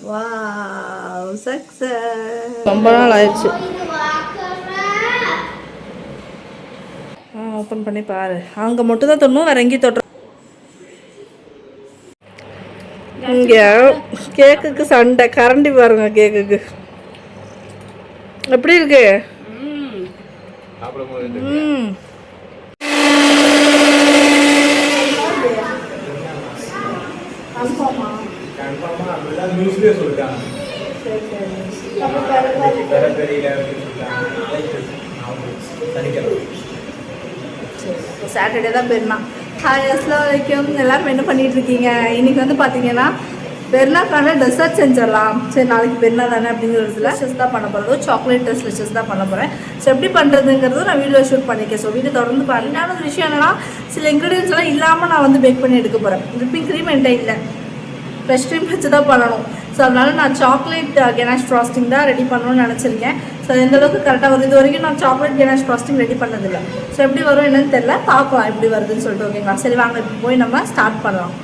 Wow success. ரொம்ப நாள் ஆயிடுச்சு. ஓப்பன் பண்ணி பாரு. அங்கே மட்டும் தான் தொடணும், வேற எங்கேயும் தொட்டுற. இங்கே கேக்குக்கு சண்டை. கரண்டி பாருங்க கேக்குக்கு எப்படி இருக்கு. சாட்டர்டே தான் பெருனா. ஹாய் அஸ்லாம் வலைக்கும். எல்லாரும் என்ன பண்ணிட்டு இருக்கீங்க? இன்னைக்கு வந்து பார்த்தீங்கன்னா பெருனாக்கான டெசர்ட் செஞ்சிடலாம். சரி நாளைக்கு பெருனா தானே அப்படிங்கிறதுல ஸ்லெச்சஸ் தான் பண்ண போகிறோம். சாக்லேட் ஸ்லெச்சஸ் தான் பண்ண போகிறேன். ஸோ எப்படி பண்ணுறதுங்கிறதும் நான் வீடியோ ஷூட் பண்ணிக்கேன். ஸோ வீடியோ தொடர்ந்து பாருங்க. ஒரு விஷயம் என்னன்னா, சில இன்க்ரீடியன்ஸ் எல்லாம் இல்லாமல் நான் வந்து பேக் பண்ணி எடுக்க போகிறேன். விப்பிங் க்ரீம் என்கிட்ட இல்லை, ஃப்ரெஷ் க்ரீம் வச்சு தான் பண்ணணும். ஸோ அதனால நான் சாக்லேட் கெனாஷ் ஃப்ராஸ்டிங் தான் ரெடி பண்ணணும்னு நினச்சிருக்கேன். ஸோ எந்தளவுக்கு கரெக்டாக வரும். இது வரைக்கும் நான் சாக்லேட் கெனாஷ் ஃப்ராஸ்டிங் ரெடி பண்ணதில்லை. ஸோ எப்படி வரும் என்னன்னு தெரியல, பார்க்கலாம் எப்படி வருதுன்னு சொல்லிட்டு. ஓகேங்களா, சரி வாங்க இப்போ போய் நம்ம ஸ்டார்ட் பண்ணலாம்.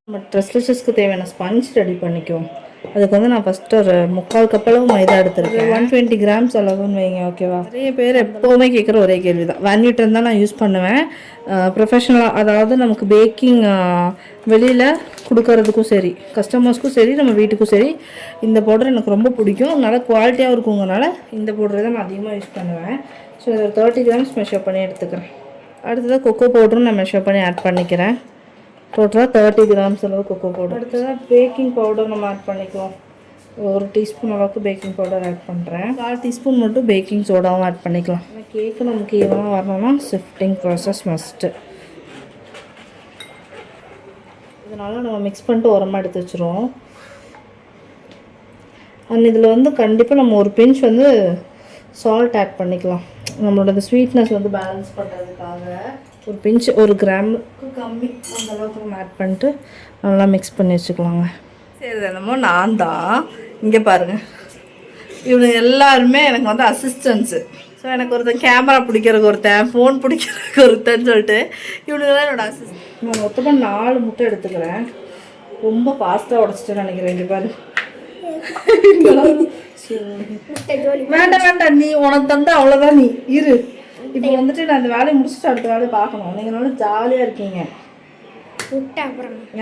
நம்ம ட்ரெஸ்லெஸஸ்க்கு தேவையான ஸ்பஞ்ச் ரெடி பண்ணிக்குவோம். அதுக்கு வந்து நான் ஃபஸ்ட்டு ஒரு 3/4 கப் அளவு மைதா எடுத்துருக்கேன். 120 கிராம்ஸ் அளவுன்னு வைங்க. ஓகேவா? நிறைய பேர் எப்போவுமே கேட்குற ஒரே கேள்வி தான். வேன்யூட்டன் தான் நான் யூஸ் பண்ணுவேன் ப்ரொஃபஷ்னலாக. அதாவது நமக்கு பேக்கிங் வெளியில் கொடுக்கறதுக்கும் சரி, கஸ்டமர்ஸ்க்கும் சரி, நம்ம வீட்டுக்கும் சரி, இந்த பவுடர் எனக்கு ரொம்ப பிடிக்கும். நல்லா குவாலிட்டியாகவும் இருக்குங்கனால இந்த பவுடரை தான் நான் அதிகமாக யூஸ் பண்ணுவேன். ஸோ இதை 30 கிராம்ஸ் மெஷர் பண்ணி எடுத்துக்கிறேன். அடுத்ததாக கொக்கோ பவுடரும் நான் மெஷர் பண்ணி ஆட் பண்ணிக்கிறேன். டோட்டலாக 30 கிராம்ஸ் அளவு கொக்கோ பவுடர். அடுத்ததாக பேக்கிங் பவுடர் நம்ம ஆட் பண்ணிக்குவோம். 1 டீஸ்பூன் அளவுக்கு பேக்கிங் பவுடர் ஆட் பண்ணுறேன். 1/4 டீஸ்பூன் மட்டும் பேக்கிங் சோடாவும் ஆட் பண்ணிக்கலாம். கேக்கு நமக்கு ஈவனாக வரணும்னா ஷிஃப்டிங் ப்ராசஸ் மஸ்ட்டு. இதனால் நம்ம மிக்ஸ் பண்ணிட்டு உரமாக எடுத்து வச்சுருவோம். அண்ட் இதில் வந்து கண்டிப்பாக நம்ம ஒரு பிஞ்ச் வந்து சால்ட் ஆட் பண்ணிக்கலாம். நம்மளோட ஸ்வீட்னஸ் வந்து பேலன்ஸ் பண்ணுறதுக்காக ஒரு பிஞ்ச், 1 கிராமுக்கு கம்மி அந்த அளவுக்கு நம்ம ஆட் பண்ணிட்டு நல்லா மிக்ஸ் பண்ணி வச்சுக்கலாங்க. சரி என்னமோ நான் தான் இங்கே பாருங்கள், இவங்க எல்லாருமே எனக்கு வந்து அசிஸ்டன்ஸு. ஸோ எனக்கு ஒருத்தன் கேமரா பிடிக்கிறதுக்கு ஒருத்தன், ஃபோன் பிடிக்கிறதுக்கு ஒருத்தன்னு சொல்லிட்டு இவனுக்கு தான் என்னோடய அசிஸ்டன்ட். நான் மொத்தமாக 4 முட்டை எடுத்துக்கிறேன். ரொம்ப ஃபாஸ்ட்டாக உடச்சிட்டேன்னு நினைக்கிறேன். இங்கே பாரு. வேண்டாம் வேண்டாம், நீ உனக்கு தந்தா அவ்வளோதான், நீ இரு. இப்போ வந்துட்டு நான் இந்த வேலையை முடிச்சுட்டு அடுத்த வேலையை பார்க்கணும். நீங்கள் நல்லா ஜாலியாக இருக்கீங்க.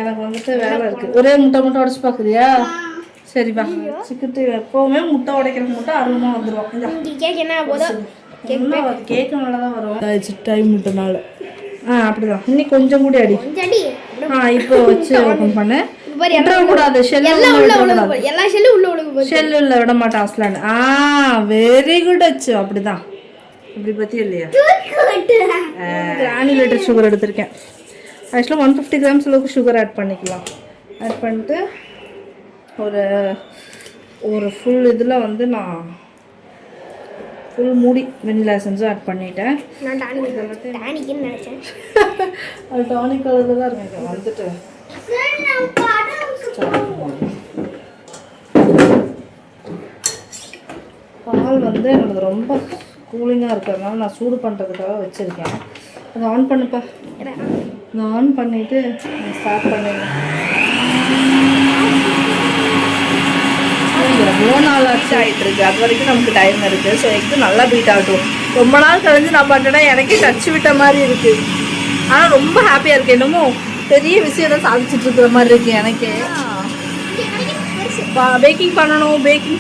எனக்கு வந்துட்டு வேலை இருக்குது. ஒரே முட்டை மட்டும் உடச்சி பார்க்குறியா? சரிப்பா. சிக்கிட்டு எப்போவுமே முட்டை உடைக்கிறதுக்கு மட்டும் அருவமாக வந்துடுவோம். கேக்கு நல்லா தான் வரும். டைம் முட்டைனால அப்படிதான். இன்னும் கொஞ்சம் கூட அடி. இப்போ வச்சு ஓப்பன் பண்ணு. கூடாது, ஷெல்லு உள்ள விட மாட்டான் அஸ்லான். வெரி குட் வச்சு. அப்படிதான். இப்படி பற்றி இல்லையா? கிரானுலேட்டட் சுகர் எடுத்திருக்கேன். ஆக்சுவலாக 150 கிராம்ஸ் அளவுக்கு சுகர் ஆட் பண்ணிக்கலாம். ஆட் பண்ணிட்டு ஒரு ஃபுல் இதில் வந்து நான் ஃபுல் மூடி வெனிலா எசன்ஸும் ஆட் பண்ணிட்டேன். அது டானிக் கலரில் தான் இருக்கேன். வந்துட்டு பால் வந்து எனக்கு ரொம்ப கூலிங்காக இருக்கிறதுனால நான் சூடு பண்ணுறதுக்காக வச்சுருக்கேன். அதை ஆன் பண்ணுப்பா. அதை ஆன் பண்ணிவிட்டு ஸ்டார்ட் பண்ணிடுவேன். எவ்வளோ நாள் ஆச்சு ஆகிட்டுருக்கு. அது வரைக்கும் நமக்கு டைம் இருக்குது. ஸோ எக்கு நல்லா பீட் ஆகட்டும். ரொம்ப நாள் கழிஞ்சு நான் பார்த்தேன்னா எனக்கே டச்சு விட்ட மாதிரி இருக்குது. ஆனால் ரொம்ப ஹாப்பியாக இருக்குது. என்னமோ பெரிய விஷயம் தான் சாதிச்சுட்டு இருக்கிற மாதிரி இருக்குது எனக்கே. பேக்கிங்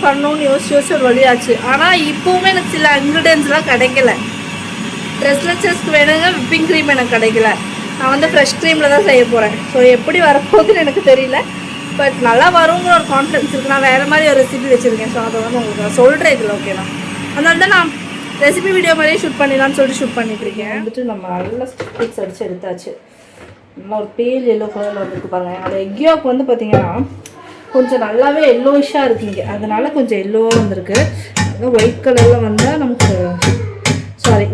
பண்ணணும்னு யோசிச்சு ஒரு வழியாச்சு. ஆனால் இப்போவுமே எனக்கு சில இன்க்ரீடியன்ஸ்லாம் கிடைக்கல. ட்ரெஸ்லெஸஸ்க்கு வேணுங்க விப்பிங் க்ரீம் எனக்கு கிடைக்கல. நான் வந்து ஃப்ரெஷ் க்ரீமில் தான் செய்ய போகிறேன். ஸோ எப்படி வரப்போகுதுன்னு எனக்கு தெரியல. பட் நல்லா வருங்கிற ஒரு கான்ஃபிடன்ஸ் இருக்குது. நான் வேறு மாதிரி ஒரு ரெசிபி வச்சுருக்கேன். ஸோ அதை வந்து உங்களுக்கு நான் சொல்கிறேன் இதில். ஓகேண்ணா, அதனால தான் நான் ரெசிபி வீடியோ மாதிரியே ஷூட் பண்ணிடலான்னு சொல்லிட்டு ஷூட் பண்ணிட்டுருக்கேன். வந்துட்டு நம்ம நல்லா ஸ்டிக்ஸ் அடித்து எடுத்தாச்சு. நல்லா ஒரு பேல் எல்லோ கலரில் வந்துருக்கு பாருங்கள். அந்த எக்யோக்கு வந்து பார்த்திங்கன்னா கொஞ்சம் நல்லாவே எல்லோயிஷாக இருக்குங்க. அதனால கொஞ்சம் எல்லோவாக வந்திருக்கு. ஒயிட் கலரில் வந்தால் நமக்கு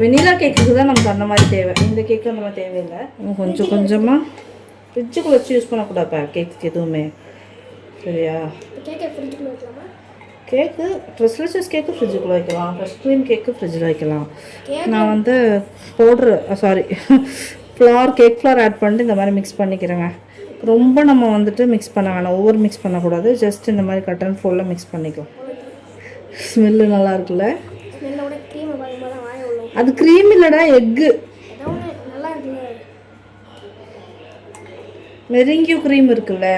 வெனிலா கேக்குக்கு தான் நமக்கு அந்த மாதிரி தேவை. இந்த கேக்கு அந்த மாதிரி தேவையில்லை. கொஞ்சம் கொஞ்சமாக ஃப்ரிட்ஜுக்குள்ளே வச்சு யூஸ் பண்ணக்கூடாதுப்பா கேக்கு எதுவுமே. சரியா? கேக்கு ட்ரெஸ்லெஸ் கேக்கு ஃப்ரிட்ஜுக்குள்ளே வைக்கலாம். ஃப்ரெஷ் க்ரீம் கேக்கு ஃப்ரிட்ஜில் வைக்கலாம். நான் வந்து பவுட்ரு கேக் ஃப்ளவர் ஆட் பண்ணிட்டு இந்த மாதிரி மிக்ஸ் பண்ணிக்கிறேங்க. ரொம்ப நம்ம வந்துட்டு மிக்ஸ் பண்ண வேணாம், ஓவர் மிக்ஸ் பண்ணக்கூடாது. ஜஸ்ட் இந்த மாதிரி கட் அண்ட் ஃபோல்டில் மிக்ஸ் பண்ணிக்கலாம். ஸ்மெல்லு நல்லா இருக்குல்ல? அது க்ரீம் இல்லைடா, எக்கு. மெரிங்கியூ க்ரீம் இருக்குல்ல,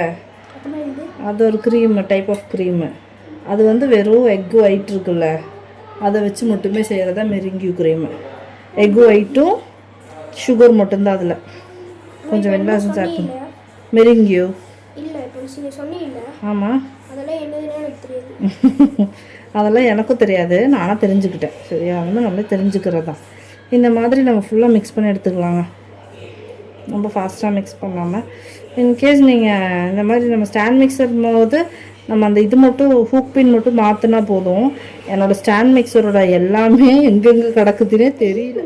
அது ஒரு க்ரீம், டைப் ஆஃப் க்ரீமு. அது வந்து வெறும் எக்கு ஒயிட் இருக்குல்ல, அதை வச்சு மட்டுமே செய்கிறதா மெரிங்கியூ க்ரீமு. எக்கு ஒயிட்டும் சுகர் மட்டும்தான் அதில், கொஞ்சம் வெள்ளம் ஆட் பண்ணி. மெரிங்கியூ ஆமாம், அதெல்லாம் எனக்கும் தெரியாது, நானாக தெரிஞ்சுக்கிட்டேன். சரியா, வந்து நம்மளே தெரிஞ்சுக்கிறது தான். இந்த மாதிரி நம்ம ஃபுல்லாக மிக்ஸ் பண்ணி எடுத்துக்கலாங்க, ரொம்ப ஃபாஸ்ட்டாக மிக்ஸ் பண்ணாமல். இன்கேஸ் நீங்கள் இந்த மாதிரி நம்ம ஸ்டாண்ட் மிக்சர் போது நம்ம அந்த இது மட்டும் ஹூக் பின் மட்டும் மாற்றினா போதும். என்னோடய ஸ்டாண்ட் மிக்சரோட எல்லாமே எங்கெங்கே கிடக்குதுன்னே தெரியல.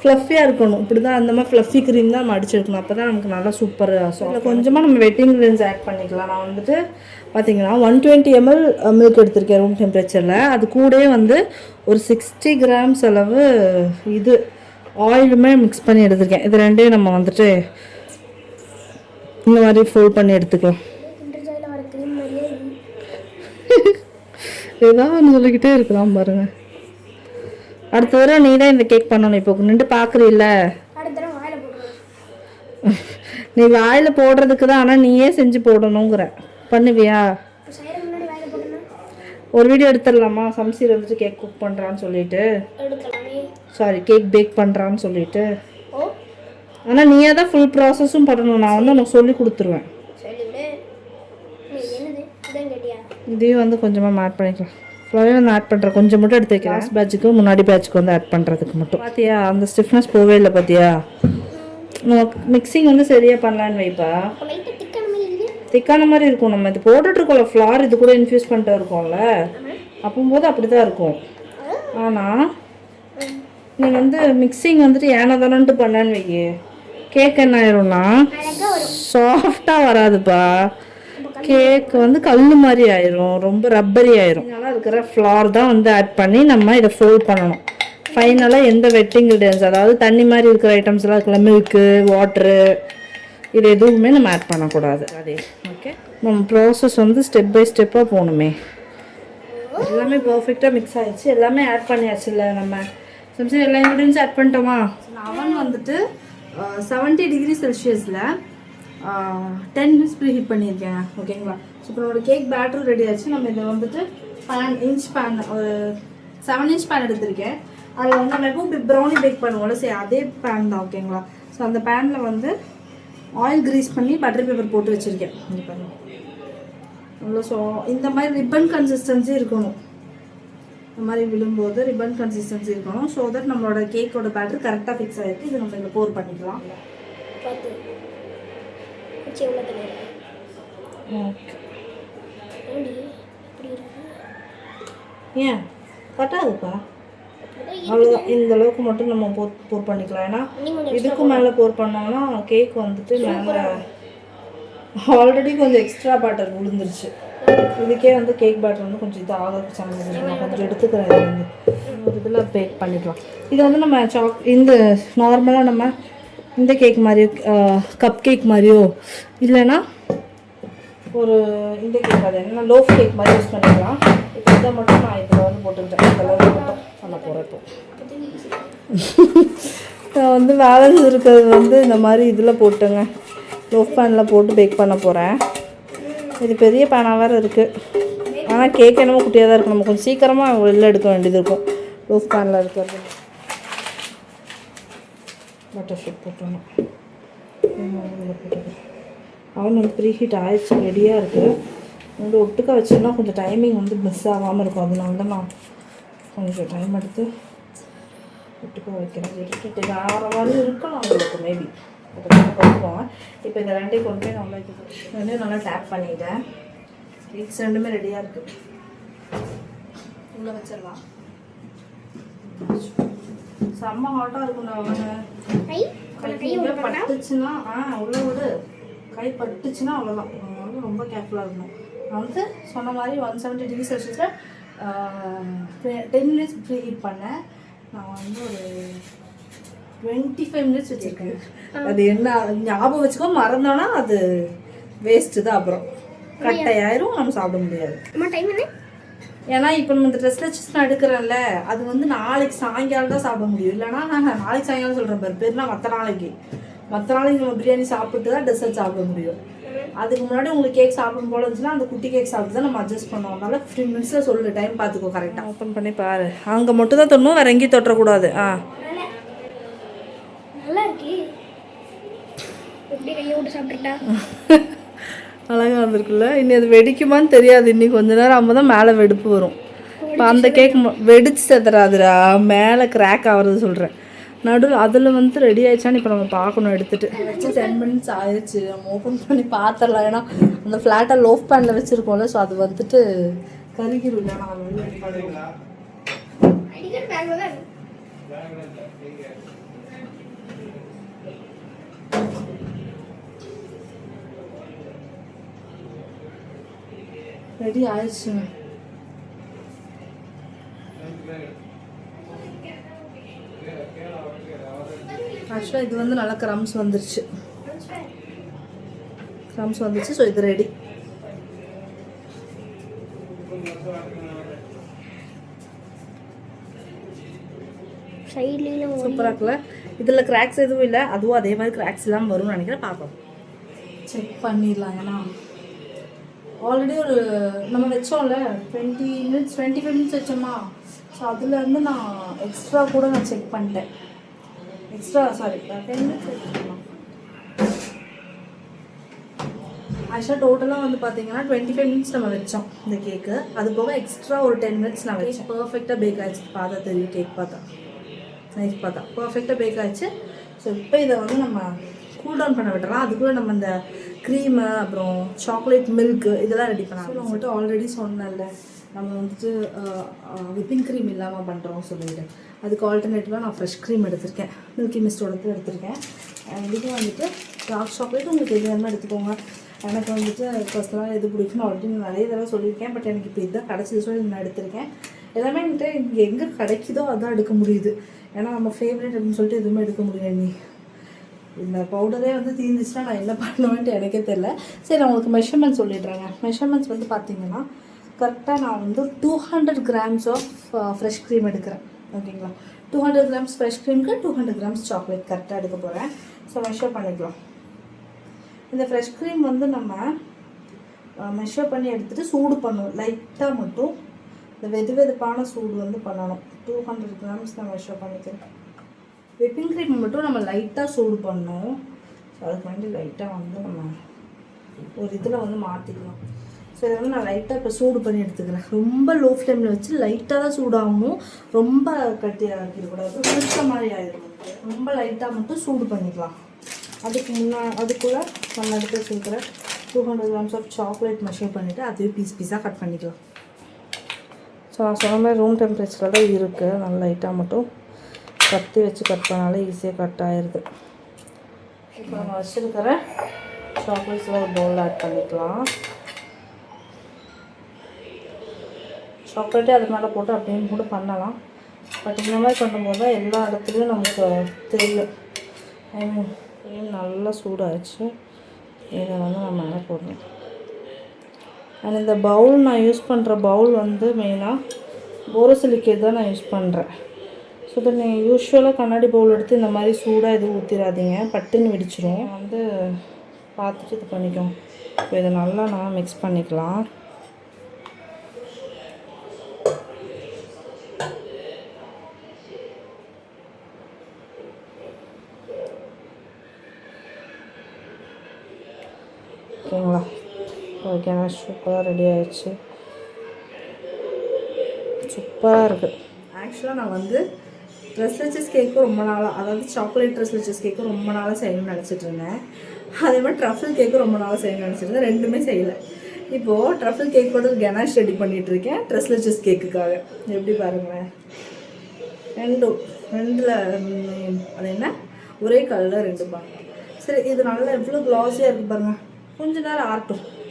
ஃப்ளஃபியாக இருக்கணும், இப்படி தான். அந்த மாதிரி ஃப்ளஃபி க்ரீம் தான் நம்ம அடிச்செடுக்கணும், அப்போ தான் நமக்கு நல்லா சூப்பராக. ஸோ அதில் கொஞ்சமாக நம்ம வெட்டிங் கிரீன்ஸ் ஆட் பண்ணிக்கலாம். நான் வந்துட்டு பார்த்தீங்கன்னா 120 ml மில்க் எடுத்திருக்கேன் ரூம் டெம்பரேச்சரில். அது கூடவே வந்து ஒரு 60 grams அளவு இது ஆயிலுமே மிக்ஸ் பண்ணி எடுத்துருக்கேன். இது ரெண்டையும் நம்ம வந்துட்டு இந்த மாதிரி ஃபோல்ட் பண்ணி எடுத்துக்கலாம். ஏதாவது ஒன்று சொல்லிக்கிட்டே இருக்கலாம் பாருங்கள். அடுத்த தடவை நீ தான் இந்த கேக் பண்ணணும். இப்போ நின்று பார்க்குறீல்ல, நீ வாயில் போடுறதுக்கு தான், ஆனால் நீயே செஞ்சு போடணுங்கிற. பண்ணுவியா? ஒரு வீடியோ எடுத்துடலாமா? சம்சீர் வந்துட்டு கேக் குக் பண்ணுறான்னு சொல்லிட்டு, சாரி கேக் பேக் பண்ணுறான்னு சொல்லிட்டு. ஆனால் நீயே தான் ஃபுல் ப்ராசஸும் பண்ணணும், நான் வந்து உனக்கு சொல்லி கொடுத்துருவேன். இதையும் வந்து கொஞ்சமாக ஆட் பண்ணிக்கலாம். ஃபுல்லாகவே வந்து ஆட் பண்ணுறேன், கொஞ்சம் மட்டும் எடுத்து வைக்கிறேன். லாஸ்ட் பேட்சுக்கு முன்னாடி பேட்சுக்கு வந்து ஆட் பண்ணுறதுக்கு மட்டும். பார்த்தியா, அந்த ஸ்டிஃப்னஸ் போவே இல்லை. பார்த்தியா, மிக்சிங் வந்து சரியாக பண்ணலான்னு வைப்பா. திக்கான மாதிரி இருக்கும். நம்ம இது போட்டுட்ருக்கோம்ல ஃப்ளார், இது கூட இன்ஃப்யூஸ் பண்ணிட்டு இருக்கோம்ல, அப்போம்போது அப்படி தான் இருக்கும். ஆனால் நீ வந்து மிக்சிங் வந்துட்டு ஏன்னா தானன்ட்டு பண்ணான்னு வையே, கேக் என்ன ஆயிரும்னா சாஃப்டாக வராதுப்பா. கேக் வந்து கல் மாதிரி ஆயிரும், ரொம்ப ரப்பரி ஆயிரும். அதனால இருக்கிற ஃப்ளார் தான் வந்து ஆட் பண்ணி நம்ம இதை ஃபோல்ட் பண்ணணும். ஃபைனலாக எந்த வெட்டிங் இன்க்ரீடியன்ஸ், அதாவது தண்ணி மாதிரி இருக்கிற ஐட்டம்ஸ்லாம் இருக்குல்ல, மில்க்கு, வாட்ரு, இது எதுவுமே நம்ம ஆட் பண்ணக்கூடாது. அதே ஓகே, நம்ம ப்ராசஸ் வந்து ஸ்டெப் பை ஸ்டெப்பாக போகணுமே. எல்லாமே பர்ஃபெக்டாக மிக்ஸ் ஆகிடுச்சு, எல்லாமே ஆட் பண்ணியாச்சு இல்லை நம்ம. சம்சரி எல்லா இன்க்ரீடியன்ஸும் ஆட் பண்ணிட்டோமா? அவன் வந்துட்டு 70 degree Celsiusல 10 minutes ப்ரீ ஹீட் பண்ணியிருக்கேன். ஓகேங்களா? ஸோ இப்போ நம்மளோட கேக் பேட்டர் ரெடி ஆச்சு. நம்ம இதை வந்துட்டு பேன் ஒரு 7 inch பேன் எடுத்திருக்கேன். அதில் வந்து நம்ம எப்பவும் ப்ரௌனி பேக் பண்ணுவோம்ல, சரி அதே பேன் தான். ஓகேங்களா? ஸோ அந்த பேனில் வந்து ஆயில் க்ரீஸ் பண்ணி பட்டர் பேப்பர் போட்டு வச்சுருக்கேன். இங்கே பாருங்கள், அவ்வளோ. ஸோ இந்த மாதிரி ரிப்பன் கன்சிஸ்டன்சி இருக்கணும். இந்த மாதிரி விழும்போது ரிப்பன் கன்சிஸ்டன்சி இருக்கணும். ஸோ தட் நம்மளோட கேக்கோட பேட்டர் கரெக்டாக ஃபிக்ஸ் ஆகிருக்கு. இது நம்ம இதில் போர் பண்ணிக்கலாம். ஏன் கட்டாதுப்பா? அவ்வளோதான், இந்த அளவுக்கு மட்டும் நம்ம போர் பண்ணிக்கலாம். ஏன்னா இதுக்கு மேலே போர் பண்ணோம்னா கேக் வந்துட்டு மேலே ஆல்ரெடி கொஞ்சம் எக்ஸ்ட்ரா பேட்டர் விழுந்துருச்சு. இதுக்கே வந்து கேக் பேட்டர் வந்து கொஞ்சம் இது ஆக சான்சஸ் இருக்குது. நான் கொஞ்சம் எடுத்துக்கிறேன். வந்து ஒரு இதில் பேக் பண்ணிக்கலாம். இது வந்து நம்ம இந்த நார்மலாக நம்ம இந்த கேக் மாதிரியோ கப் கேக் மாதிரியோ இல்லைன்னா ஒரு இந்த கேக், அது என்ன லோஃப் கேக் மாதிரி யூஸ் பண்ணிக்கலாம். இப்போ இதை மட்டும் நான் இதில் வந்து போட்டுக்கிட்டேன். இந்த அளவுக்கு மட்டும் பண்ண போகிறேன். இப்போ நான் வந்து பேலன்ஸ் இருக்கிறது வந்து இந்த மாதிரி இதில் போட்டுங்க, லோஃப் பேனில் போட்டு பேக் பண்ண போகிறேன். இது பெரிய பேனாக வேறு இருக்குது. ஆனால் கேக் என்னமோ குட்டியாக தான் இருக்கும். நம்ம கொஞ்சம் சீக்கிரமாக வெளில எடுக்க வேண்டியது இருக்கும் லோஃப் பேனில் இருக்கிறது. பட்டர் ஷீட் போட்டணும். அவன் வந்து ப்ரீ ஹீட் ஆயிடுச்சு, ரெடியாக இருக்குது. வந்து ஒட்டுக்க வச்சோன்னா கொஞ்சம் டைமிங் வந்து மிஸ் ஆகாமல் இருக்கும். அதனால தான் நான் கொஞ்சம் டைம் எடுத்து ஒட்டுக்க வைக்கிறேன். விட்டுட்டு வேறு மாதிரி இருக்கலாம் உங்களுக்கு மேபி. கொண்டுப்போங்க. இப்போ இந்த ரெண்டையும் கொண்டு போய் நல்லா ரெண்டையும் நல்லா டேப் பண்ணிட்டேன். கேக்ஸ் ரெண்டுமே ரெடியாக இருக்குது. உள்ளே வச்சிடலாம். செம்ம ஹாட்டாக இருக்கும். நான் பட்டுச்சுன்னா உள்ள விடு, கை பட்டுச்சுன்னா அவ்வளோதான். வந்து ரொம்ப கேர்ஃபுல்லாக இருக்கணும். நான் வந்து சொன்ன மாதிரி 170 degree Celsiusல 10 minutes ப்ரீ ஹீட் பண்ணேன். நான் வந்து ஒரு 25 மினிட்ஸ் வச்சுருக்கேன். அது என்ன ஞாபகம் வச்சுக்கோ, மறந்தோன்னா அது வேஸ்ட்டு தான். அப்புறம் கட்டையாயிரும், நம்ம சாப்பிட முடியாது. ஏன்னா இப்போ நம்ம இந்த ட்ரெஸ்ல நான் எடுக்கிறேன்ல, அது வந்து நாளைக்கு சாயங்காலம் தான் சாப்பிட முடியும். இல்லைனா நாளைக்கு சாயங்காலம் சொல்கிறேன் பாரு, பேருனா மற்ற நாளைக்கு நம்ம பிரியாணி சாப்பிட்டு தான் டெசர்ட் சாப்பிட முடியும். அதுக்கு முன்னாடி உங்களுக்கு கேக் சாப்பிடும் போல இருந்துச்சுன்னா அந்த குட்டி கேக் சாப்பிட்டு தான் நம்ம அட்ஜஸ்ட் பண்ணுவோம். அதனால 15 மினிட்ஸில் சொல்லு, டைம் பார்த்துக்கோ கரெக்டாக. ஓப்பன் பண்ணி பாரு, அங்கே மட்டும் தான் தொடணும், வேறு எங்கேயும் தொட்டக்கூடாது. நல்லா இருக்கு. எப்படி கையை விட்டு சாப்பிட்டுட்டா அழகாக வந்திருக்குல்ல. இனி அது வெடிக்குமான்னு தெரியாது. இன்னி கொஞ்ச நேரம் ஆகும்போது தான் மேலே வெடிப்பு வரும். இப்போ அந்த கேக் வெடிச்சு செத்துறாதுடா, மேலே கிராக் ஆகிறது சொல்கிறேன். நடுவில் அதில் வந்து ரெடி ஆயிடுச்சான்னு இப்போ நம்ம பார்க்கணும். எடுத்துகிட்டு வச்சு 10 மினிட்ஸ் ஆயிடுச்சு. நம்ம ஓப்பன் பண்ணி பார்த்துடலாம். ஏன்னா அந்த ஃப்ளாட்டாக லோஃப் பேனில் வச்சுருக்கோம்ல, ஸோ அது வந்துட்டு கருகிரும். ரெடி ஆயிடுச்சு. ஆக்சுவலாக இது வந்து நல்லா க்ரம்ஸ் வந்துருச்சு. ஸோ இது ரெடி. சூப்பராக இருக்குல்ல. இதில் கிராக்ஸ் எதுவும் இல்லை, அதுவும் அதே மாதிரி கிராக்ஸ் இல்லாமல் வரும்னு நினைக்கிறேன். பார்ப்போம், செக் பண்ணிடலாம். ஏன்னா ஆல்ரெடி ஒரு நம்ம வச்சோம்ல 25 மினிட்ஸ் வச்சோமா, ஸோ அதுலேருந்து நான் எக்ஸ்ட்ரா கூட நான் செக் பண்ணிட்டேன். 10 மினிட்ஸ் வச்சுக்கலாம். ஆக்சுவலாக டோட்டலாக வந்து பார்த்தீங்கன்னா 25 மினிட்ஸ் நம்ம வச்சோம் இந்த கேக்கு. அது போக எக்ஸ்ட்ரா ஒரு 10 மினிட்ஸ் நான் வச்சேன். பர்ஃபெக்டாக பேக் ஆகிடுச்சு. பார்த்தா தெரியும், கேக் பார்த்தா நைஸ் பார்த்தா பர்ஃபெக்டாக பேக் ஆகிடுச்சு. ஸோ இப்போ இதை வந்து நம்ம கூல் டவுன் பண்ண விட்டுறலாம். அதுக்குள்ளே நம்ம இந்த க்ரீமு அப்புறம் சாக்லேட் மில்க்கு இதெல்லாம் ரெடி பண்ணலாம். ஸோ உங்கள்கிட்ட ஆல்ரெடி சொன்னேன்ல, நம்ம வந்துட்டு விப்பிங் க்ரீம் இல்லாமல் பண்ணுறோம் சொல்லிட்டு, அதுக்கு ஆல்டர்னேட்டிவாக நான் ஃப்ரெஷ் க்ரீம் எடுத்திருக்கேன். மில்கி மிஸ்டோடது எடுத்திருக்கேன். இதுக்கும் வந்துட்டு டார்க் சாக்லேட் உங்களுக்கு எது வேணுமோ எடுத்துக்கோங்க. எனக்கு வந்துட்டு ஃபர்ஸ்ட்லாம் எது பிடிக்குன்னு ஆல்ரெடி நான் நிறைய தடவை சொல்லியிருக்கேன். பட் எனக்கு இப்போ இதுதான் கிடச்சிது, சொல்லி நான் எடுத்திருக்கேன். எல்லாமே என்கிட்ட இங்கே எங்கே கிடைக்குதோ அதான் எடுக்க முடியுது. ஏன்னா நம்ம ஃபேவரட் அப்படின்னு சொல்லிட்டு எதுவுமே எடுக்க முடியல. நீ இந்த பவுடரே வந்து தீர்ந்துச்சுன்னா நான் என்ன பண்ணுவேன்ட்டு எனக்கே தெரியல. சரி, நான் உங்களுக்கு மெஷர்மெண்ட்ஸ் சொல்லிடுறேங்க. மெஷர்மெண்ட்ஸ் வந்து பார்த்தீங்கன்னா கரெக்டாக நான் வந்து 200 கிராம்ஸ் ஆஃப் ஃப்ரெஷ் க்ரீம் எடுக்கிறேன். ஓகேங்களா? 200 கிராம்ஸ் ஃப்ரெஷ் க்ரீமுக்கு 200 கிராம்ஸ் சாக்லேட் கரெக்டாக எடுக்க போகிறேன். ஸோ மெஷர் பண்ணிக்கலாம். இந்த ஃப்ரெஷ் க்ரீம் வந்து நம்ம மெஷர் பண்ணி எடுத்துகிட்டு சூடு பண்ணுவோம். லைட்டாக மட்டும் இந்த வெதுப்பான சூடு வந்து பண்ணணும். 200 கிராம்ஸ் நான் மெஷர் பண்ணிக்கிறேன். விப்பிங் க்ரீம் மட்டும் நம்ம லைட்டாக சூடு பண்ணோம். ஸோ அதுக்கு வேண்டி லைட்டாக வந்து நம்ம ஒரு இதில் வந்து மாற்றிக்கலாம். ஸோ இதை வந்து நான் லைட்டாக இப்போ சூடு பண்ணி எடுத்துக்கிறேன். ரொம்ப லோ ஃப்ளேமில் வச்சு லைட்டாக தான் சூடாகும், ரொம்ப கட்டியாக ஆக்கிடக்கூடாது, பிடிச்ச மாதிரி ஆகிடும். ரொம்ப லைட்டாக மட்டும் சூடு பண்ணிக்கலாம். அதுக்குள்ளே நம்ம எடுத்து வச்சுருக்கிற 200 கிராம்ஸ் ஆஃப் சாக்லேட் மெஷர் பண்ணிவிட்டு அதையும் பீஸாக கட் பண்ணிக்கலாம். ஸோ நான் சொன்ன மாதிரி ரூம் டெம்பரேச்சரில் தான் இருக்குது. நல்லா லைட்டாக மட்டும் கத்தி வச்சு கட் பண்ணாலே ஈஸியாக கட் ஆகிடுது. இப்போ நம்ம வச்சுருக்கிற சாக்லேட்ஸில் ஒரு பவுலில் ஆட் பண்ணிக்கலாம். சாக்லேட்டே அது மேலே போட்டு அப்படின்னு கூட பண்ணலாம். பட் இந்த மாதிரி பண்ணும்போது தான் எல்லா இடத்துலையும் நமக்கு தெரியும். ஐ மீன் நல்லா சூடாகிடுச்சு. இதை வந்து நம்ம மேலே போடணும். அண்ட் இந்த பவுல் நான் யூஸ் பண்ணுற பவுல் வந்து மெயினாக போரோசிலிகேட் தான் நான் யூஸ் பண்ணுறேன். ஸோ இதை நீங்கள் யூஸ்வலாக கண்ணாடி பவுல் எடுத்து இந்த மாதிரி சூடாக எதுவும் ஊற்றிடாதீங்க, பட்டுன்னு வெடிச்சிரும். வந்து பார்த்துட்டு இது பண்ணிக்கோங்க. இப்போ இதை நல்லா நான் மிக்ஸ் பண்ணிக்கலாம். ஓகேங்களா? ஓகேண்ணா, சூப்பராக ரெடி ஆகிடுச்சு. சூப்பராக இருக்குது. ஆக்சுவலாக நான் வந்து ட்ரெஸ்லெச்சஸ் கேக்கும் ரொம்ப நாளாக, அதாவது சாக்லேட் ட்ரெஸ்லெச்சஸ் கேக்கும் ரொம்ப நாளாக செய்யணும்னு நினச்சிட்டு இருந்தேன். அதே மாதிரி ட்ரஃபிள் கேக்கும் ரொம்ப நாளாக செய்யணும்னு நினச்சிருந்தேன். ரெண்டுமே செய்யலை. இப்போது ட்ரஃபிள் கேக்கோட கனாஷ் ரெடி பண்ணிகிட்ருக்கேன் ட்ரெஸ்லெச்சஸ் கேக்குக்காக. எப்படி பாருங்களேன், ரெண்டில் அது என்ன ஒரே கலரில் 2 பாருங்கள். சரி, இது நல்லா எவ்வளோ க்ளாஸியாக இருக்குது பாருங்கள். கொஞ்சம் நேரம்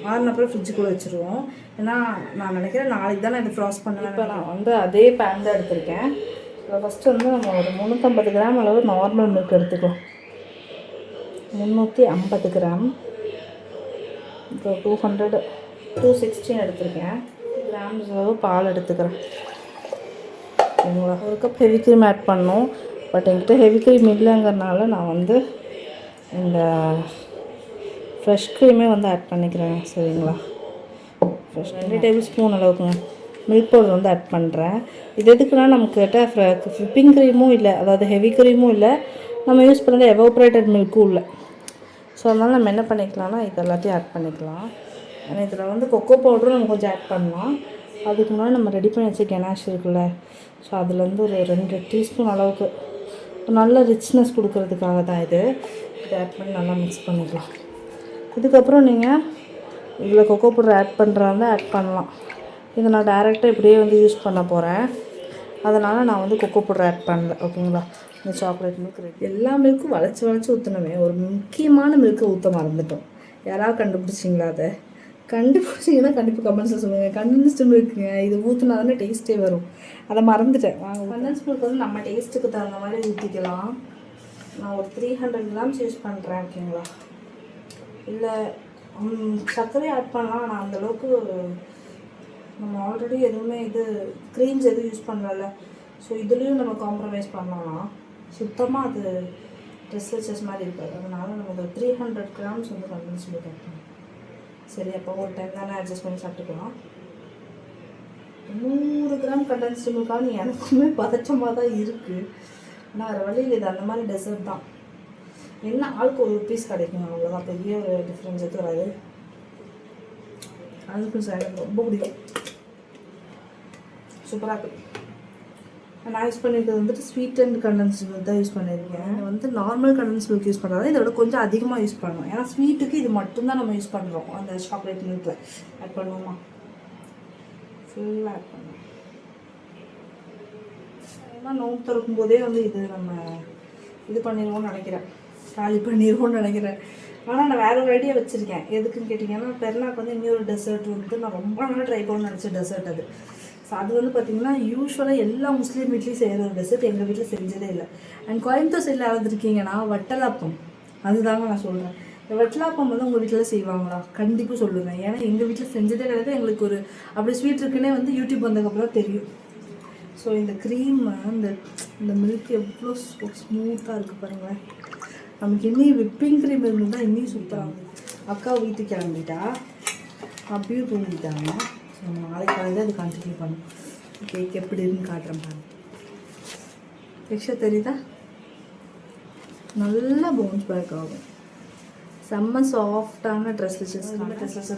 ஆறுனப்புறம் ஃப்ரிட்ஜுக்குள்ளே வச்சுருவோம். ஏன்னா நான் நினைக்கிறேன் நாளைக்கு தான் நான் இதை ஃப்ராஸ்ட் பண்ணுவேன். இப்போ நான் வந்து அதே பேன் தான் எடுத்திருக்கேன். இப்போ ஃபஸ்ட்டு வந்து நம்ம ஒரு 350 கிராம் அளவு நார்மல் மில்க் எடுத்துக்கலாம். 350 கிராம். இப்போ 216 எடுத்துருக்கேன். கிராம்ஸ் அளவு பால் எடுத்துக்கிறேன். சரிங்களா? ஒரு கப் ஹெவி க்ரீம் ஆட் பண்ணோம். பட் என்கிட்ட ஹெவி க்ரீம் இல்லைங்கிறனால நான் வந்து இந்த ஃப்ரெஷ் க்ரீமே வந்து ஆட் பண்ணிக்கிறேன். சரிங்களா? ஃப்ரெஷ் 2 டேபிள் ஸ்பூன் அளவுக்குங்க மில்க் பவுடர் வந்து ஆட் பண்ணுறேன். இது எதுக்குன்னா நமக்கு கிட்ட விப்பிங் க்ரீமும் இல்லை, அதாவது ஹெவி க்ரீமும் இல்லை, நம்ம யூஸ் பண்ணுறது எவாப்ரேட்டட் மில்க்கும் இல்லை. ஸோ அதனால் நம்ம என்ன பண்ணிக்கலாம்னா இது எல்லாத்தையும் ஆட் பண்ணிக்கலாம். ஆனால் இதில் வந்து கொக்கோ பவுடரும் நம்ம கொஞ்சம் ஆட் பண்ணலாம். அதுக்கு முன்னாடி நம்ம ரெடி பண்ணி வச்ச கெனாஷ் இருக்குல்ல, ஸோ அதுலேருந்து ஒரு 2 டீஸ்பூன் அளவுக்கு நல்ல ரிச்னஸ் கொடுக்கறதுக்காக தான் இதை ஆட் பண்ணி நல்லா மிக்ஸ் பண்ணிக்கலாம். இதுக்கப்புறம் நீங்கள் இதில் கொக்கோ பவுடர் ஆட் பண்ணுறாங்க ஆட் பண்ணலாம். இதை நான் டைரெக்டாக இப்படியே வந்து யூஸ் பண்ண போகிறேன். அதனால் நான் வந்து கொக்கோ பவுடர் ஆட் பண்ணல. ஓகேங்களா? இந்த சாக்லேட் மில்க் ரெடி. எல்லா மில்க்கும் வளைச்சி ஊற்றணுமே, ஒரு முக்கியமான மில்க்கை ஊற்ற மறந்துட்டோம். யாராவது கண்டுபிடிச்சிங்களா? அதை கண்டுபிடிச்சிங்கன்னா கண்டிப்பாக கமெண்ட்ஸில் சொல்லுங்கள். கண்டென்ஸ்டு மில்க்குங்க, இது ஊற்றினா தானே டேஸ்ட்டே வரும். அதை மறந்துட்டேன். வாங்க, கண்டென்ஸ் மில்க் வந்து நம்ம டேஸ்ட்டுக்கு தகுந்த மாதிரி ஊற்றிக்கலாம். நான் ஒரு 300 கிராம்ஸ் யூஸ் பண்ணுறேன். ஓகேங்களா? இல்லை சர்க்கரை ஆட் பண்ணலாம். நான் அந்தளவுக்கு நம்ம ஆல்ரெடி எதுவுமே க்ரீம்ஸ் எதுவும் யூஸ் பண்ணல. ஸோ இதுலேயும் நம்ம காம்ப்ரமைஸ் பண்ணோம்னா சுத்தமாக அது ட்ரெஸ் மாதிரி இருக்காது. அதனால் நம்ம ஒரு 300 கிராம்ஸ் வந்து கண்டென்ஸ் மில்க் ஆட் பண்ணலாம். சரி, அப்போ ஒரு டைம் தானே அட்ஜஸ்ட் பண்ணி சாப்பிட்டுக்கலாம். 100 கிராம் கண்டென்ஸ்டு மில்கானு எனக்குமே பதற்றமாக தான் இருக்குது. ஆனால் வேறு வழியில் இது அந்த மாதிரி டெசர்ட் தான். என்ன ஆளுக்கு ஒரு பீஸ் கிடைக்கும், அவ்வளோதான். பெரிய ஒரு டிஃப்ரென்ஸ் எதுவும் வராது. அதுக்கு எனக்கு ரொம்ப பிடிக்கும். சூப்பராக இருக்குது. நான் யூஸ் பண்ணியிருக்கிறது வந்துட்டு ஸ்வீட் அண்ட் கண்டென்ஸ் மில்க் தான் யூஸ் பண்ணியிருக்கேன். வந்து நார்மல் கண்டென்ஸ் மில்க் யூஸ் பண்ணுறதா இதோட கொஞ்சம் அதிகமாக யூஸ் பண்ணுவோம். ஏன்னா ஸ்வீட்டுக்கு இது மட்டும்தான் நம்ம யூஸ் பண்ணுறோம். அந்த சாக்லேட் மில்கில் ஆட் பண்ணுவோமா, ஃபுல்லாக ஆட் பண்ணுவோம். ஏன்னா நோம்பு திறக்கும் போதே வந்து இது நம்ம இது பண்ணிடுவோம்னு நினைக்கிறேன், காலி பண்ணிடுவோம்னு நினைக்கிறேன். ஆனால் நான் வேறு ஒரு ஐடியா வச்சுருக்கேன். எதுக்குன்னு கேட்டிங்கன்னா, பெருநாக்கு வந்து இன்னொரு டெசர்ட் வந்து நான் ரொம்ப நாளாக ட்ரை பண்ணணும்னு நினச்ச டெசர்ட் அது. ஸோ அது வந்து பார்த்திங்கன்னா யூஸ்வலாக எல்லா முஸ்லீம் வீட்லேயும் செய்கிற ஒரு டெசர்ட் எங்கள் வீட்டில் செஞ்சதே இல்லை. அண்ட் கோயம்புத்தூர் சைடில் இருந்திருக்கீங்கன்னா வட்டலாப்பம், அதுதாங்க நான் சொல்கிறேன். இந்த வட்டலாப்பம் வந்து உங்கள் வீட்டில் செய்வாங்களா? கண்டிப்பாக சொல்லுங்கள். ஏன்னா எங்கள் வீட்டில் செஞ்சதே கிடையாது. எங்களுக்கு ஒரு அப்படி ஸ்வீட் இருக்குன்னே வந்து யூடியூப் வந்ததுக்கப்புறம் தெரியும். ஸோ இந்த க்ரீம் இந்த மில்க் எவ்வளோ ஸ்மூத்தாக இருக்குது பாருங்களேன். நமக்கு இன்னும் விப்பிங் க்ரீம் இருந்தால் இன்னும் சூப்பராக இருக்கும். அக்கா வீட்டுக்கு கிளம்பிட்டா, அப்படியும் தூங்கிட்டாங்க. ஸோ நாளைக்கு காலையில் அது கண்டினியூ பண்ணும். கேக் எப்படி இருக்குன்னு காட்டுறேன் பாருங்க. டெக்ஸ்சர் தெரியுதா? நல்லா பவுன்ஸ் பேக் ஆகும். செம்ம சாஃப்டான ட்ரெஸ்ஸஸ்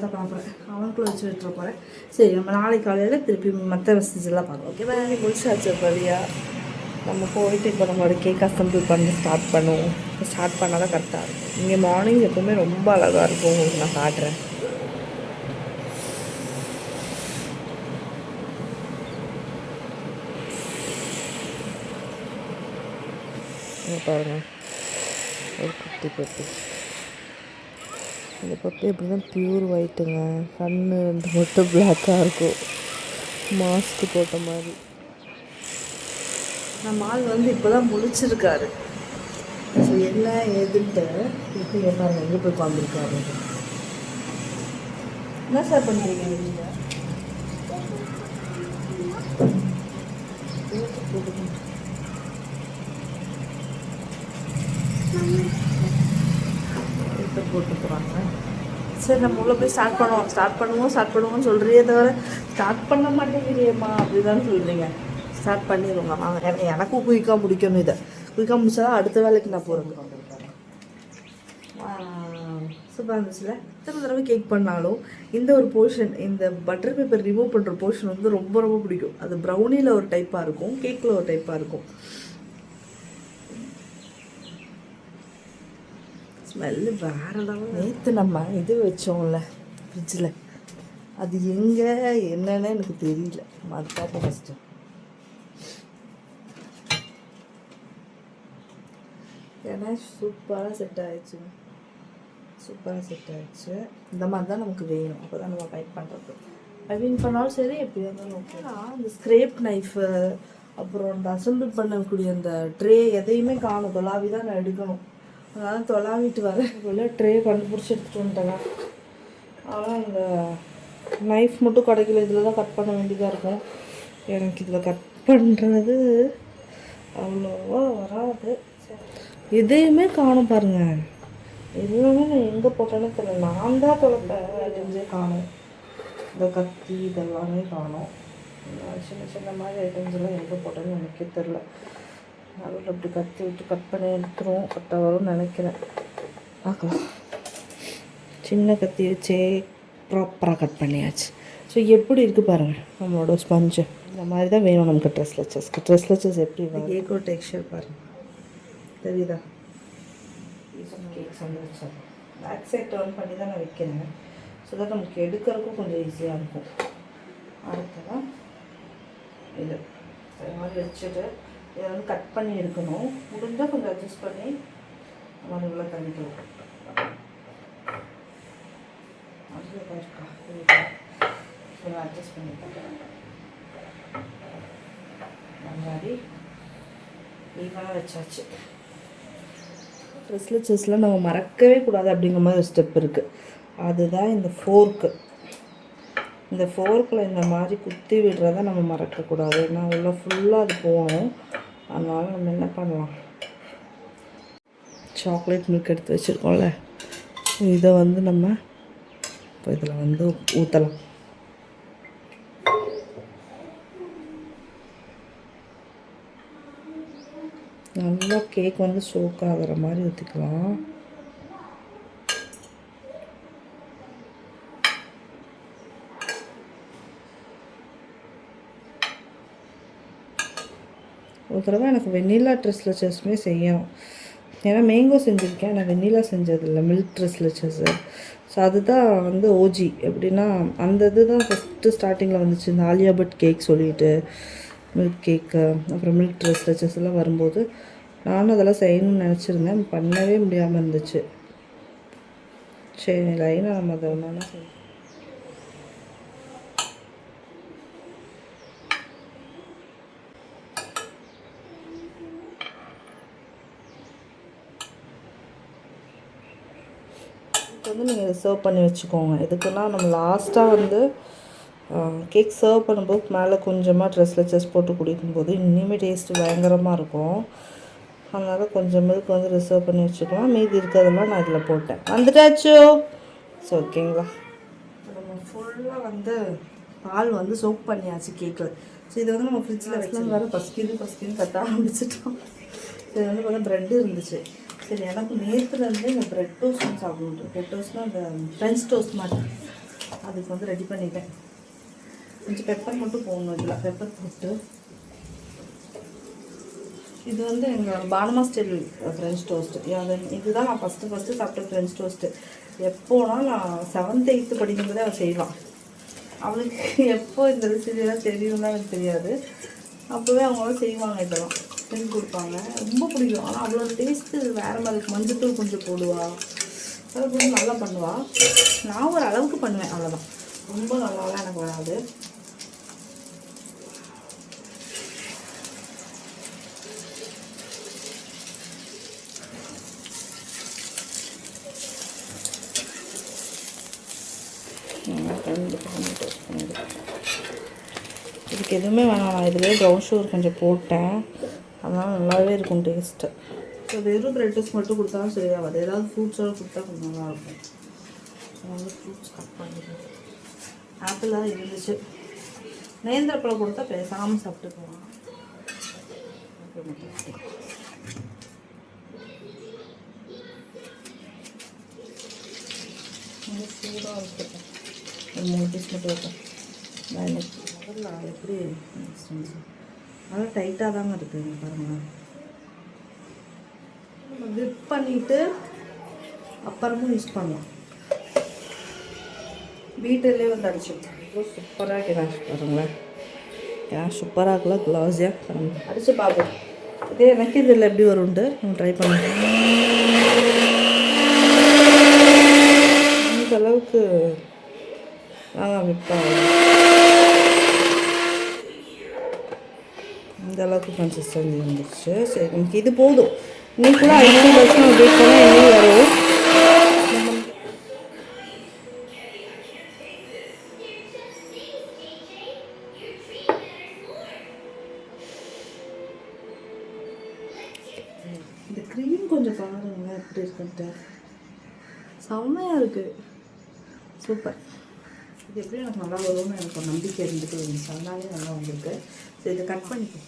தான் பார்க்குறேன். அவனுக்குள்ளே வச்சு விட்டுற போகிறேன். சரி, நம்ம நாளைக்கு காலையில் திருப்பி மற்ற மெசேஜெல்லாம் பார்க்கலாம். ஓகேவா? முடிச்சாச்சு வழியாக. நம்ம போயிட்டு இப்போ நம்மளோட கேக் அசம்பிள் பண்ணி ஸ்டார்ட் பண்ணுவோம். ஸ்டார்ட் பண்ணால் தான் கரெக்டாக இருக்கும். இங்கே மார்னிங் எப்போவுமே ரொம்ப அழகாக இருக்கும். உங்களுக்கு நான் காட்டுறேன். பாருங்கள், ஒரு குட்டி பப்பி. இந்த பப்பி எப்படின்னா பியூர் ஒயிட்டுங்க. கண் வந்து மட்டும் பிளாக்காக இருக்கும், மாஸ்க் போட்ட மாதிரி. நம்ம ஆள் வந்து இப்போ தான் முழிச்சிருக்காரு. ஸோ என்ன ஏதுன்ட்டு இப்போ பாருங்க எங்கே போய் உட்காந்துருக்காரு. என்ன சார் பண்ணுறீங்க நீங்கள்? போட்டு போகிறாங்க. சரி, நம்ம உள்ளே போய் ஸ்டார்ட் பண்ணுவோம்னு சொல்கிறியே தவிர ஸ்டார்ட் பண்ண மாட்டேங்கிறியம்மா அப்படிதான் சொல்கிறீங்க. ஸ்டார்ட் பண்ணிடுவோங்க வாங்க. எனக்கும் குயிக்காக முடிக்கணும். இதை குயிக்காக முடிச்சா தான் அடுத்த வேலைக்கு நான் போகிறேன். சூப்பராக இருந்துச்சுல. எத்தனை தடவை கேக் பண்ணாலும் இந்த ஒரு போர்ஷன், இந்த பட்டர் பேப்பர் ரிமூவ் பண்ணுற போர்ஷன் வந்து ரொம்ப ரொம்ப பிடிக்கும். அது ப்ரௌனியில் ஒரு டைப்பாக இருக்கும், கேக்கில் ஒரு டைப்பாக இருக்கும். ஸ்மெல்லு வேறு லெவல். நேற்று நம்ம இது வச்சோம்ல ஃப்ரிட்ஜில், அது எங்கே என்னன்னு எனக்கு தெரியல. அது பார்ப்போம் ஃபஸ்ட்டு. ஏன்னா சூப்பராக செட் ஆகிடுச்சுங்க. இந்த மாதிரி தான் நமக்கு வேணும். அப்போ தான் நம்ம பைப் பண்ணுறது. பைப்பிங் பண்ணாலும் சரி, எப்படி இருந்தாலும் ஓகே. இந்த ஸ்க்ரேப் நைஃபு, அப்புறம் அந்த அசம்பிள் பண்ணக்கூடிய அந்த ட்ரே எதையுமே காணும், தொலாவி தான் நான் எடுக்கணும். அதனால தொலாவிட்டு வரேன். இவ்வளோ ட்ரே கண்டுபிடிச்சி எடுத்துகிட்டு வந்துட்டேன். ஆனால் இந்த நைஃப் மட்டும் கிடைக்கல, இதில் தான் கட் பண்ண வேண்டியதாக இருக்கும். எனக்கு இதில் கட் பண்ணுறது அவ்வளோவா வராது. எதையுமே காணும் பாருங்கள். எல்லாமே நான் எங்கே போட்டேன்னு தெரியல. நான் தான் தொலைப்பேன், எரிஞ்சே காணும். இந்த கத்தி இதெல்லாமே காணும். சின்ன சின்ன மாதிரி ஐட்டம்ஸ்லாம் எங்கே போட்டேன்னு எனக்கே தெரில. அதில் அப்படி கத்தி விட்டு கட் பண்ணி எடுத்துருவோம். கரெக்டாக வரும்னு நினைக்கிறேன். பார்க்கலாம். சின்ன கத்தி வச்சே ப்ராப்பராக கட் பண்ணியாச்சு. ஸோ எப்படி இருக்குது பாருங்கள் நம்மளோட ஸ்பஞ்சு. இந்த மாதிரி தான் வேணும் நமக்கு ட்ரெஸ் லெச்சஸ்க்கு. ட்ரெஸ் லெச்சஸ் எப்படி கேக்கோ டெக்ஸ்சர் பாருங்கள், தெரியுதா? கேக்ஸ் வந்து வச்சேன். பேக் சைட் டர்ன் பண்ணி தான் நான் வைக்கிறேன். ஸோ தான் நமக்கு எடுக்கிறதுக்கும் கொஞ்சம் ஈஸியாக இருக்கும். அடுத்ததான் இது மாதிரி வச்சுட்டு இதை வந்து கட் பண்ணி எடுக்கணும். முடிஞ்சால் கொஞ்சம் அட்ஜஸ்ட் பண்ணி மாதிரி உள்ள தண்ணிக்கலாம். அதுதான் இருக்கா கொஞ்சம் அட்ஜஸ்ட் பண்ணிட்டேன். அந்த மாதிரி ஈவனாக வச்சாச்சு. ட்ரெஸ்ஸில் செஸ்லாம் நம்ம மறக்கவே கூடாது அப்படிங்கிற மாதிரி ஒரு ஸ்டெப் இருக்குது. அதுதான் இந்த ஃபோர்க்கு. இந்த ஃபோர்க்கில் இந்த மாதிரி குத்தி விடுறத நம்ம மறக்கக்கூடாது. ஏன்னா உள்ள ஃபுல்லாக அது போகணும். அதனால் நம்ம என்ன பண்ணலாம், சாக்லேட் மில்க் எடுத்து வச்சுருக்கோம்ல, இதை வந்து நம்ம இப்போ இதில் வந்து ஊற்றலாம். நல்லா கேக் வந்து சோக் ஆகிற மாதிரி ஊற்றிக்கலாம். ஒரு தடவை எனக்கு வெண்ணிலா ட்ரெஸ் லெச்சஸ்மே செய்யணும். ஏன்னா மேங்கோ செஞ்சுருக்கேன், நான் வெண்ணிலா செஞ்சதில்லை, மில்க் ட்ரெஸ் லெச்சஸ்ஸு. ஸோ அதுதான் வந்து ஓஜி. எப்படின்னா அந்த இது தான் ஃபஸ்ட்டு ஸ்டார்டிங்கில் வந்துச்சு. இந்த ஆலியா பட் கேக் சொல்லிட்டு மில்க் கேக்கு, அப்புறம் மில்க் ட்ரெஸ் லெச்சஸ் எல்லாம் வரும்போது நானும் அதெல்லாம் செய்யணும்னு நினச்சிருந்தேன். பண்ணவே முடியாமல் இருந்துச்சு. சரி லைனாக நம்ம அதை ஒன்றா செய்யணும். வந்து நீங்கள் சர்வ் பண்ணி வச்சுக்கோங்க. எதுக்குன்னா நம்ம லாஸ்ட்டாக வந்து கேக் சர்வ் பண்ணும்போது மேலே கொஞ்சமாக ட்ரெஸ் லெச்சஸ் போட்டு குடிக்கும்போது இனிமேல் டேஸ்ட்டு பயங்கரமாக இருக்கும். அதனால் கொஞ்சம் மில்க் வந்து ரிசர்வ் பண்ணி வச்சுக்கலாம். மீதி இருக்கிறதெல்லாம் நான் இதில் போட்டேன். வந்துட்டாச்சோ. ஸோ ஓகேங்களா, நம்ம ஃபுல்லாக வந்து பால் வந்து சோக் பண்ணியாச்சு கேக்கில். ஸோ இதை வந்து நம்ம ஃப்ரிட்ஜில் வச்சுலாம் வேறு பஸ்கின்னு கத்த ஆரம்பிச்சிட்டோம். ஸோ இது வந்து பார்த்தா ப்ரெட்டு இருந்துச்சு. சரி எனக்கு நேற்றுலேருந்து இந்த ப்ரெட் டோஸ்ட் வந்து சாப்பிடுவோம். ப்ரெட் டோஸ்ட்னால் அந்த ஃப்ரெஞ்ச் டோஸ்ட் மாதிரி அதுக்கு வந்து ரெடி பண்ணிட்டேன். கொஞ்சம் பெப்பர் மட்டும் போடணும். இதில் பெப்பர் போட்டு இது வந்து எங்கள் பானமா ஸ்டைல் ஃப்ரெஞ்ச் டோஸ்ட்டு. இதுதான் நான் ஃபஸ்ட்டு சாப்பிட்ட ஃப்ரெஞ்ச் டோஸ்ட்டு. எப்போனா நான் 7th 8th படிக்கும்போதே அவள் செய்வான். அவளுக்கு எப்போ இந்த ரெசிபியெல்லாம் தெரியும்னா எனக்கு தெரியாது. அப்போவே அவங்களாம் செய்வாங்க, இதெல்லாம் செஞ்சு கொடுப்பாங்க. ரொம்ப பிடிக்கும். ஆனால் அவ்வளோ டேஸ்ட்டு வேறு மாதிரி இருக்கும். மஞ்சத்தூள் கொஞ்சம் போடுவா, அதெல்லாம் கொஞ்சம் நல்லா பண்ணுவாள். நான் ஒரு அளவுக்கு பண்ணுவேன், அவ்வளோதான். ரொம்ப நல்லாலாம் எனக்கு வராது. இதுக்கு எதுவுமே வேணாம், நான் இதுலேயே ப்ரௌன் சுகர் கொஞ்சம் போட்டேன். அதனால் நல்லாவே இருக்கும் டேஸ்ட்டு. ஸோ வெறும் ப்ரெட் டோஸ்ட் மட்டும் கொடுத்தாலும் சரியாகாது. ஏதாவது ஃப்ரூட்ஸோடு கொடுத்தா கொஞ்சம் நல்லாயிருக்கும். அதனால ஃப்ரூட்ஸ் கட் பண்ணிடுவோம். ஆப்பிளாக இருந்துச்சு. நேந்திரப்பழம் கொடுத்தா பேசாமல் சாப்பிட்டுக்குவாங்க. சூடாக இருக்கட்டும். ஒரு 3 பீஸ் மட்டும் வைப்பேன். நான் இன்னைக்கு முதல்ல எப்படி நல்லா டைட்டாக தாங்க இருக்குதுங்க பாருங்கள். நம்ம விப் பண்ணிவிட்டு அப்புறமும் யூஸ் பண்ணலாம். வீட்டிலே வந்து அடிச்சுக்கலாம். சூப்பராக கேஷ் பாருங்களேன். கேஷ் சூப்பராக இருக்கலாம். க்ளாஸியாக பாருங்கள், அடித்து பார்ப்போம். இதே எனக்கு இதில் எப்படி வரும்ட்டு நம்ம ட்ரை பண்ணுவோம். இந்த அளவுக்கு விற்பாங்க. இந்த அளவுக்கு கன்சிஸ்டன்சி வந்துடுச்சு. சரி நமக்கு இது போதும். இன்னைக்குள்ள 50% வெயிட் பண்ணால் இன்னும் வரும். இந்த க்ரீம் கொஞ்சம் பாருங்களேன் எப்படி இருக்குன்ட்டு. செம்மையாக இருக்குது. சூப்பர். இது எப்படி எனக்கு நல்லா வரும்னு எனக்கு ஒரு நம்பிக்கை இருந்துட்டு இருந்துச்சு. அதனாலே நல்லா வந்திருக்கு. சரி இதை கட் பண்ணிப்போம்.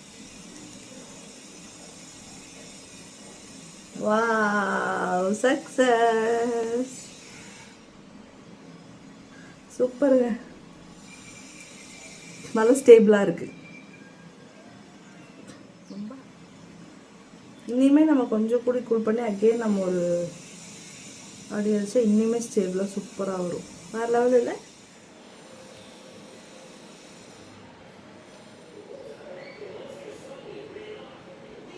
Wow, success. சூப்பருங்க. நல்லா ஸ்டேபிளாக இருக்குது. இனிமேல் நம்ம கொஞ்சம் கூட கூல் பண்ணி அகெயின் நம்ம ஒரு அப்படி வச்சா இன்னுமே ஸ்டேபிளாக சூப்பராக வரும். வேறு லெவல் இல்லை.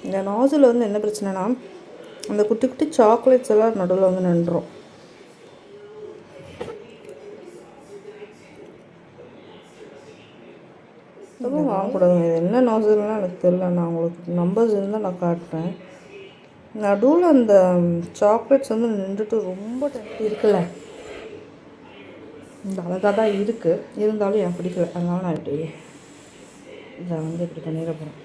இந்த நாசில் வந்து என்ன பிரச்சனைனா அந்த குட்டி குட்டி சாக்லேட்ஸ் எல்லாம் நடுவில் வந்து நின்றுடும். இதெல்லாம் வாங்கக்கூடாதுங்க. இது என்ன நாசில்னால் எனக்கு தெரியல. நான் உங்களுக்கு நம்பர்ஸ் இருந்தால் நான் காட்டுறேன். நடுவில் அந்த சாக்லேட்ஸ் வந்து நின்றுட்டு ரொம்ப இருக்குல்ல. இந்த அழகாக தான் இருக்குது, இருந்தாலும் எனக்கு பிடிக்கல. அதனால நான் இப்படி இதை வந்து இப்படி பண்ணிட போகிறேன்.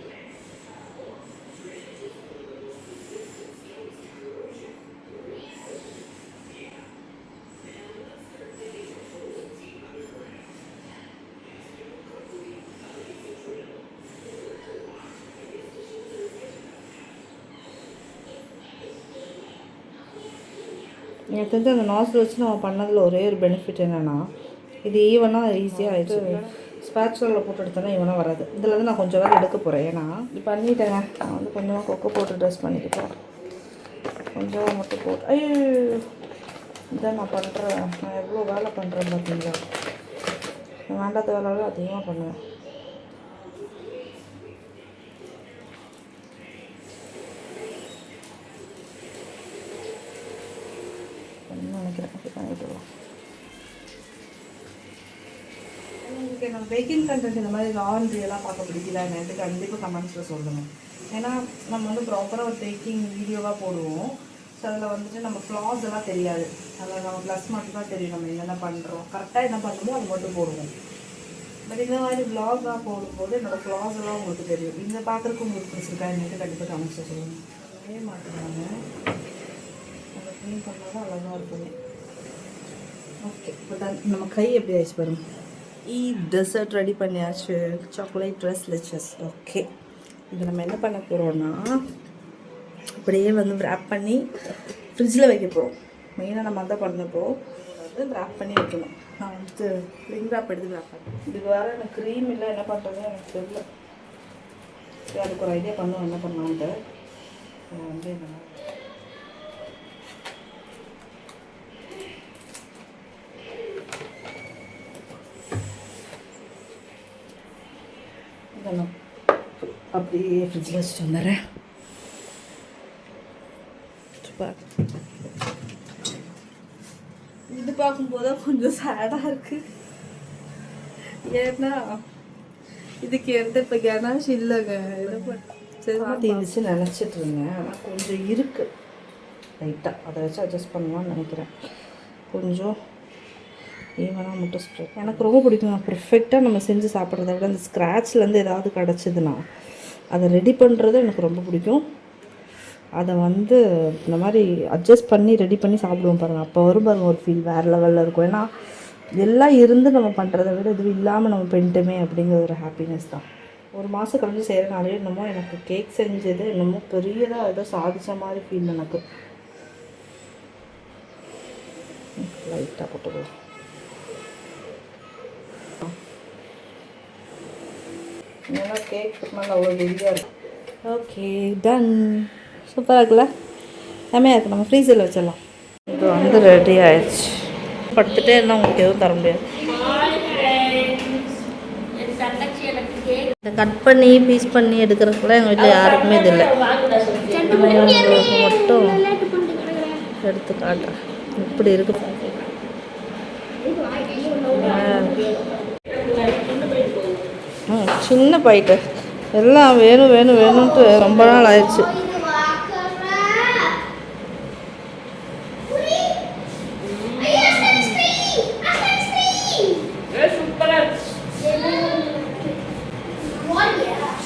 எனக்கு தெரிஞ்சு அந்த நாசில் வச்சு நம்ம பண்ணதில் ஒரே ஒரு பெனிஃபிட் என்னென்னா இது ஈவனாக ஈஸியாக ஆயிடுச்சு. ஸ்பேச்சுலரில் போட்டு எடுத்தோன்னா ஈவனாக வராது. இதில் வந்து நான் கொஞ்சம் வேறு எடுக்க போகிறேன். ஏன்னா இது பண்ணிட்டேங்க. நான் வந்து கொஞ்சமாக கொக்கோ போட்டு ட்ரெஸ் பண்ணிக்க போகிறேன். கொஞ்சமாக மட்டும் போட்டு ஐயோ இதான் நான் பண்ணுறேன். நான் எவ்வளோ வேலை பண்ணுறேன் பார்த்தீங்களா. நான் வேண்டாத வேலைலாம் அதிகமாக பண்ணுவேன். நினைக்கிறேன் அப்படி பண்ணிட்டு உங்களுக்கு என்னோடய பேக்கிங் கண்டென்ட் இந்த மாதிரி லாண்ட்ரி எல்லாம் பார்க்க பிடிக்கல எனக்கு கண்டிப்பாக கமெண்ட்ஸில் சொல்லுங்கள். ஏன்னா நம்ம வந்து ப்ராப்பராக ஒரு பேக்கிங் வீடியோவாக போடுவோம். ஸோ அதில் வந்துட்டு நம்ம ஃப்ளாஸ் எல்லாம் தெரியாது. அதில் நம்ம ப்ளஸ் மட்டும் தான் தெரியும் நம்ம என்னென்ன பண்ணுறோம், கரெக்டாக என்ன பண்ணுமோ அது மட்டும் போடுவோம். பட் இந்த மாதிரி விலாகாக போடும்போது என்னோடய ஃப்ளாஸ் எல்லாம் உங்களுக்கு தெரியும். இந்த பார்க்குறதுக்கு உங்களுக்கு பிடிச்சிருக்கா எனக்கு கண்டிப்பாக கமெண்ட்ஸில் சொல்லுங்கள். அதே மாட்டுறாங்க நம்ம க்ளீன் பண்ணால் தான் அழகாக இருக்குமே. ஓகே இப்போ தான் நம்ம கை எப்படி ஆயிடுச்சு பாருங்க. டெசர்ட் ரெடி பண்ணியாச்சு. Chocolate tres leches. ஓகே இது நம்ம என்ன பண்ண போகிறோன்னா அப்படியே வந்து ரேப் பண்ணி ஃப்ரிட்ஜில் வைக்க போகிறோம். மெயினாக நம்ம அதான் பண்ணப்போ வந்து ரேப் பண்ணி வைக்கணும். நான் வந்துட்டு ரிங் ரேப் எடுத்து ரேப் பண்ணேன். இதுக்கு வேறு எனக்கு க்ரீம் இல்லை, என்ன பண்ணுறது எனக்கு தெரியல. சரி அதுக்கு ஒரு ஐடியா பண்ணுவோம் என்ன பண்ணலான்ட்டு. வந்து என்ன அப்படியே ஃப்ரிட்ஜில் வச்சுட்டு வந்துடுறேன். சூப்பர். இது பார்க்கும்போது கொஞ்சம் சேடாக இருக்குது. ஏன்னா இதுக்கு எந்த இப்போ கனாஷ் இல்லைங்க. சரிமா தீர்ந்துச்சு நினச்சிட்டு இருந்தேன். ஆனால் கொஞ்சம் இருக்குது லைட்டாக. அதை வச்சு அட்ஜஸ்ட் பண்ணலாம்னு நினைக்கிறேன். கொஞ்சம் ஈவனாக முட்டை ஸ்ப்ரெட் எனக்கு ரொம்ப பிடிக்கும். பர்ஃபெக்டாக நம்ம செஞ்சு சாப்பிட்றத விட அந்த ஸ்க்ராட்ச்லேருந்து ஏதாவது கிடச்சிதுன்னா அதை ரெடி பண்ணுறது எனக்கு ரொம்ப பிடிக்கும். அதை வந்து இந்த மாதிரி அட்ஜஸ்ட் பண்ணி ரெடி பண்ணி சாப்பிடுவோம் பாருங்கள். அப்போ வரும் பாருங்கள் ஒரு ஃபீல் வேறு லெவலில் இருக்கும். ஏன்னா எல்லாம் இருந்து நம்ம பண்ணுறத விட இது இல்லாமல் நம்ம பண்ணிட்டோமே அப்படிங்கிற ஒரு ஹாப்பினஸ் தான். ஒரு மாதம் கழிஞ்சு செய்கிறனாலே என்னமோ எனக்கு கேக் செஞ்சது என்னமோ பெரியதாக ஏதோ சாதித்த மாதிரி ஃபீல் எனக்கு. லைட்டாக போட்டுக்கலாம். ஏன்னா கேக் மேலே அவ்வளோ ஹெவியாக இருக்கும். Okay done. சூப்பராக இருக்குல்ல, செம்மையாக இருக்குது. நம்ம ஃப்ரீசரில் வச்சிடலாம். இது வந்து ரெடி ஆயிடுச்சு. படுத்துகிட்டே இருந்தால் உங்களுக்கு எதுவும் தர முடியாது. இந்த கட் பண்ணி பீஸ் பண்ணி எடுக்கிறதுக்குலாம் எங்கள் வீட்டில் யாருக்குமே இது இல்லை. உங்களுக்கு மட்டும் எடுத்து காட்டுறேன் இப்படி இருக்கு. சின்ன பைட்டு எல்லாம் வேணும் வேணும் வேணும்ன்ட்டு ரொம்ப நாள் ஆயிடுச்சு.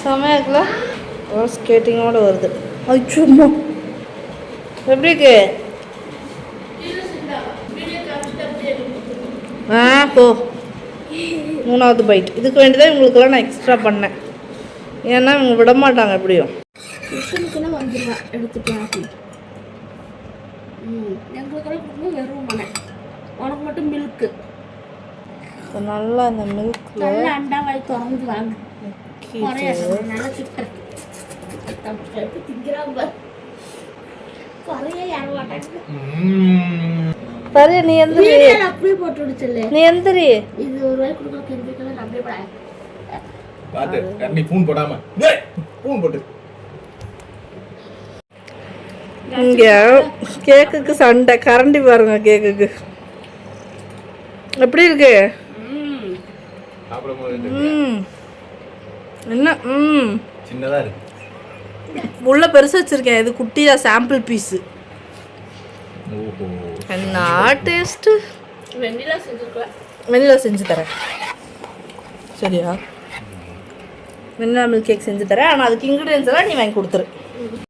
செமையாக்குல ரோஸ் ஸ்கேட்டிங்கோடு வருது. சும்மா எப்படி இருக்கு? போ 3வது பைட். இதுக்கு வேண்டிதான் இவங்களுக்கெல்லாம் நான் எக்ஸ்ட்ரா பண்ணேன். ஏன்னா இவங்க விட மாட்டாங்க எப்படியும். டியூஷனுக்குலாம் வந்துடுவேன் எடுத்துட்டேன். எங்களுக்கெல்லாம் கொடுக்கும்போது வெறும் மனை, உனக்கு மட்டும் மில்க்கு. நல்லா இந்த மில்க் நல்லா அண்டா வாய் திறந்து வாங்க. நல்லா சுட்டேன் திங்கிறாங்க. குறைய ஏற மாட்டாங்க. சரி நீ எந்திரி. அப்படியே போட்டு விடுச்சல்ல. நீ எந்திரி. இது ஒரு வாய் கொடுக்க கெஞ்சிக்கலாம் அப்படியே போட. பாத்து கண்ணி ஃபோன் போடாம. டேய் ஃபோன் போடு. இங்க கேக்குக்கு சண்டை. கரண்டி பாருங்க கேக்குக்கு. எப்படி இருக்கு? என்ன சின்னதா இருக்கு. உள்ள பெருசா வச்சிருக்கேன். இது குட்டியா சாம்பிள் பீஸ். ஓஹோ என்ன டேஸ்ட். வெண்ணிலா செஞ்சுக்கலாம். வெண்ணிலா செஞ்சு தரேன் சரியா? வெண்ணிலா மில்க் கேக் செஞ்சு தரேன். ஆனால் அதுக்கு இன்க்ரீடியன்ஸ் எல்லாம் நீ வாங்கி கொடுத்துரு.